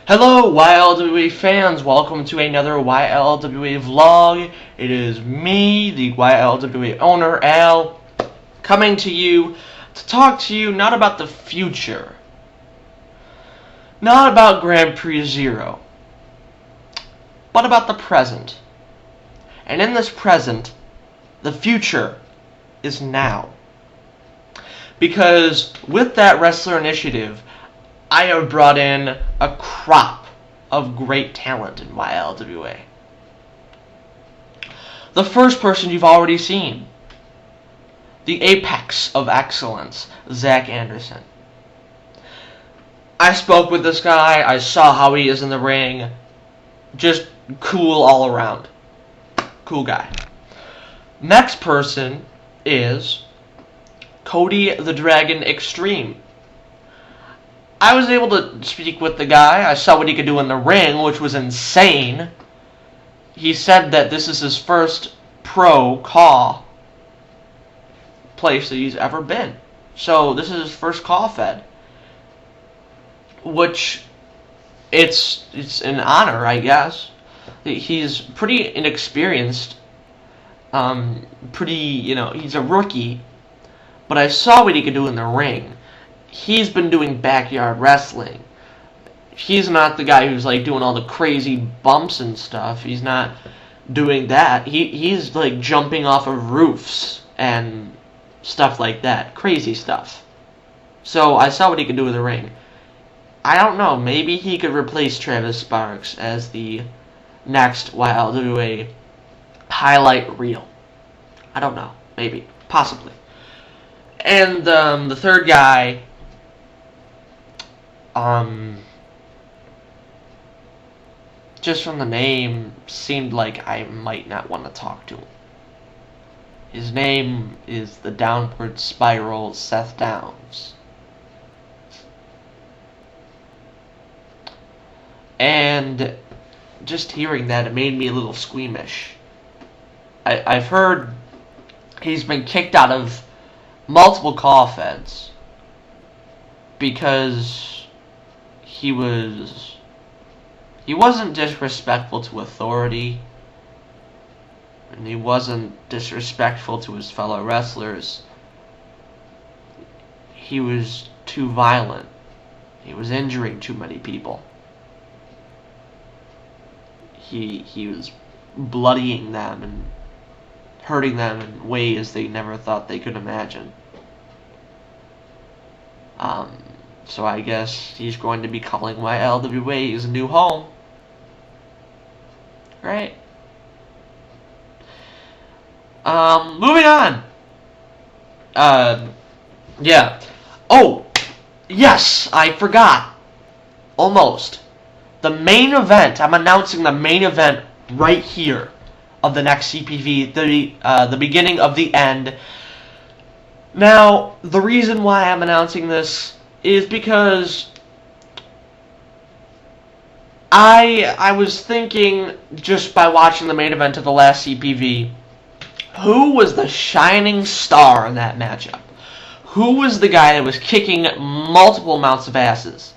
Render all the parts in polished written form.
Hello YLWA fans, welcome to another YLWA vlog. It is me, the YLWA owner, Al, coming to you to talk to you not about the future, not about Grand Prix Zero, but about the present. And in this present, the future is now. Because with that wrestler initiative, I have brought in a crop of great talent in YLWA. The first person you've already seen, the apex of excellence, Zach Anderson. I spoke with this guy, I saw how he is in the ring, just cool all around. Cool guy. Next person is Cody the Dragon Extreme. I was able to speak with the guy. I saw what he could do in the ring, which was insane. He said that this is his first pro call place that he's ever been. So this is his first call fed, which it's an honor, I guess. He's pretty inexperienced, he's a rookie, but I saw what he could do in the ring. He's been doing backyard wrestling. He's not the guy who's like doing all the crazy bumps and stuff. He's not doing that. He's like jumping off of roofs and stuff like that. Crazy stuff. So I saw what he could do in the ring. I don't know. Maybe he could replace Travis Sparks as the next YLWA highlight reel. I don't know. Maybe. Possibly. And the third guy, just from the name, seemed like I might not want to talk to him. His name is the Downward Spiral Seth Downs. And just hearing that, it made me a little squeamish. I've heard he's been kicked out of multiple call feds because he wasn't disrespectful to authority, and he wasn't disrespectful to his fellow wrestlers. He was too violent. He was injuring too many people. He was bloodying them and hurting them in ways they never thought they could imagine. So I guess he's going to be calling YLWA his new home. Right? Moving on. Yeah. Oh, yes, I forgot. Almost. The main event, I'm announcing the main event right here of the next CPV, the beginning of the end. Now, the reason why I'm announcing this is because I was thinking, just by watching the main event of the last CPV, who was the shining star in that matchup? Who was the guy that was kicking multiple amounts of asses?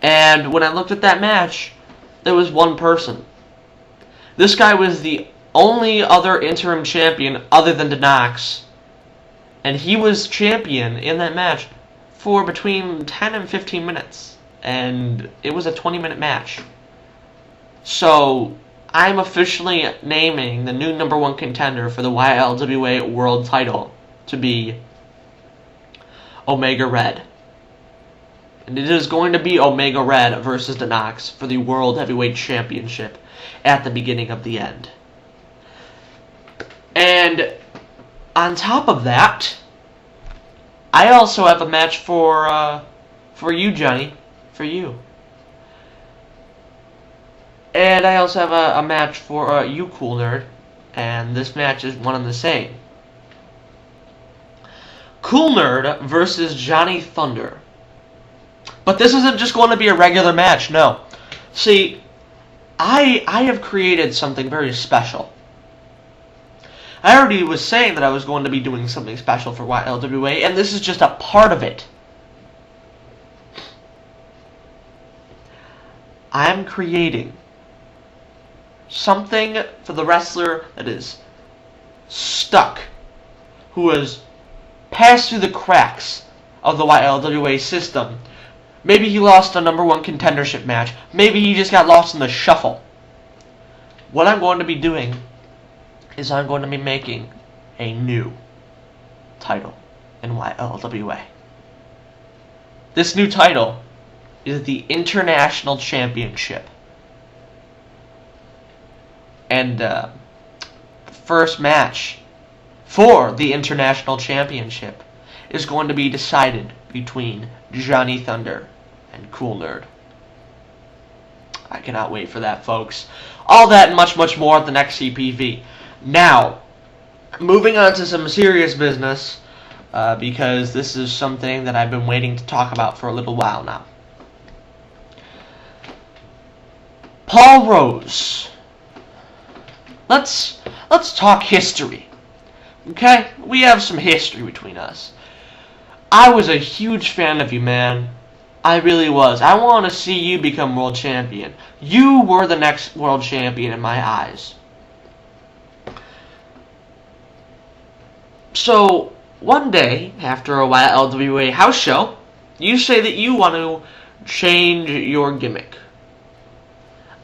And when I looked at that match, there was one person. This guy was the only other interim champion other than Denox. And he was champion in that match for between 10 and 15 minutes. And it was a 20-minute match. So, I'm officially naming the new #1 contender for the YLWA World title to be Omega Red. And it is going to be Omega Red versus Denox for the World Heavyweight Championship at the beginning of the end. And on top of that, I also have a match for you, Johnny, for you. And I also have a match for you, Cool Nerd, and this match is one and the same. Cool Nerd versus Johnny Thunder. But this isn't just going to be a regular match, no. See, I have created something very special. I already was saying that I was going to be doing something special for YLWA, and this is just a part of it. I'm creating something for the wrestler that is stuck, who has passed through the cracks of the YLWA system. Maybe he lost a #1 contendership match. Maybe he just got lost in the shuffle. What I'm going to be doing is I'm going to be making a new title in YLWA. This new title is the International Championship. And the first match for the International Championship is going to be decided between Johnny Thunder and Cool Nerd. I cannot wait for that, folks. All that and much, much more at the next CPV. Now, moving on to some serious business, because this is something that I've been waiting to talk about for a little while now. Paul Roze. Let's talk history. Okay? We have some history between us. I was a huge fan of you, man. I really was. I want to see you become world champion. You were the next world champion in my eyes. So, one day, after a YLWA house show, you say that you want to change your gimmick.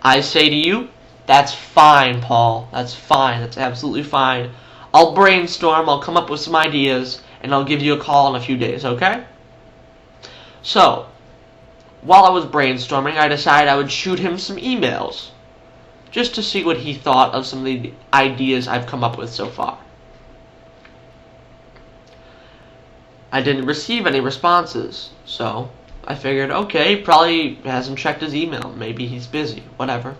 I say to you, that's fine, Paul. That's fine. That's absolutely fine. I'll brainstorm, I'll come up with some ideas, and I'll give you a call in a few days, okay? So, while I was brainstorming, I decided I would shoot him some emails, just to see what he thought of some of the ideas I've come up with so far. I didn't receive any responses, so I figured, okay, probably hasn't checked his email. Maybe he's busy, whatever.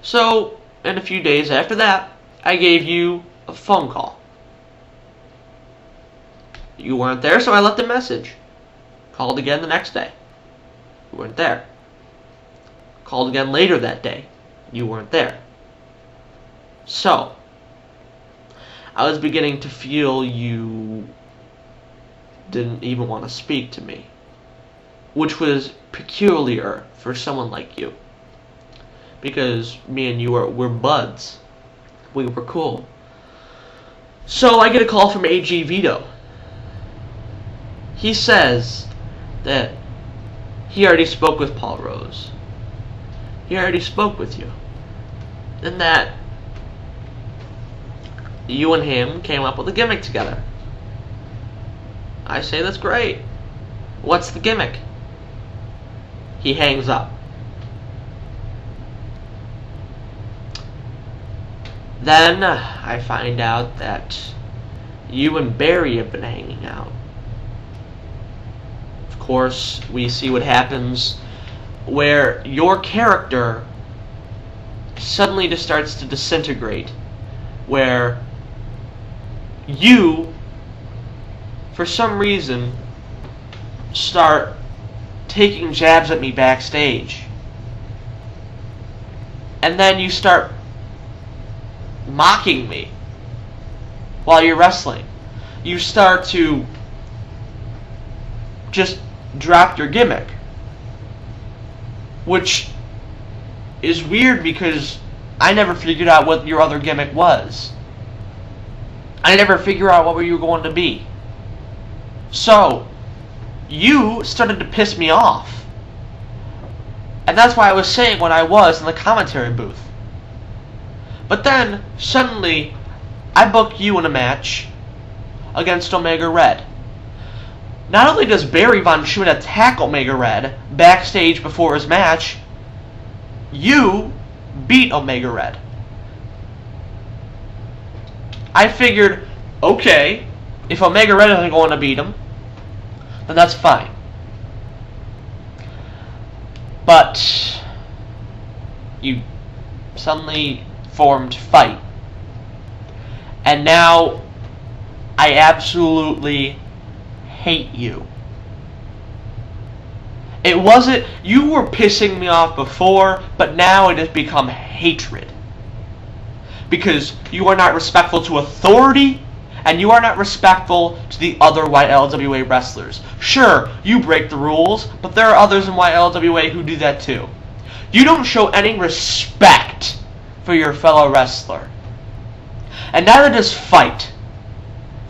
So, in a few days after that, I gave you a phone call. You weren't there, so I left a message. Called again the next day. You weren't there. Called again later that day. You weren't there. So, I was beginning to feel you didn't even want to speak to me, which was peculiar for someone like you, because me and you were buds. We were cool. So I get a call from AG Vito. He says that he already spoke with Paul Roze. He already spoke with you, and that you and him came up with a gimmick together. I say, that's great. What's the gimmick? He hangs up. Then I find out that you and Barry have been hanging out. Of course, we see what happens where your character suddenly just starts to disintegrate, where you, for some reason, start taking jabs at me backstage. And then you start mocking me while you're wrestling. You start to just drop your gimmick, which is weird because I never figured out what your other gimmick was. I never figured out what you were going to be. So, you started to piss me off. And that's why I was saying what I was in the commentary booth. But then, suddenly, I book you in a match against Omega Red. Not only does Barry Von Schmidt attack Omega Red backstage before his match, you beat Omega Red. I figured, okay, if Omega Red isn't going to beat him, then that's fine. But you suddenly formed Fight. And now I absolutely hate you. It wasn't, you were pissing me off before, but now it has become hatred. Because you are not respectful to authority, And you are not respectful to the other YLWA wrestlers. Sure, you break the rules, but there are others in YLWA who do that too. You don't show any respect for your fellow wrestler. And neither does Fight.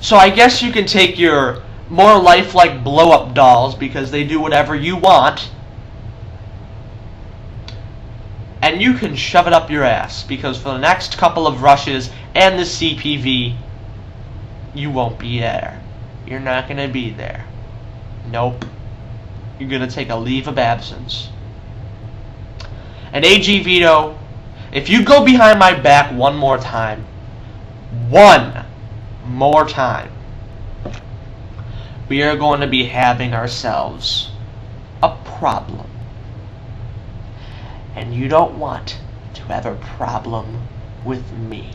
So I guess you can take your more lifelike blow-up dolls because they do whatever you want, and you can shove it up your ass, because for the next couple of rushes and the CPV, you won't be there. You're not going to be there. Nope. You're going to take a leave of absence. And AG Vito, if you go behind my back one more time, we are going to be having ourselves a problem. And you don't want to have a problem with me.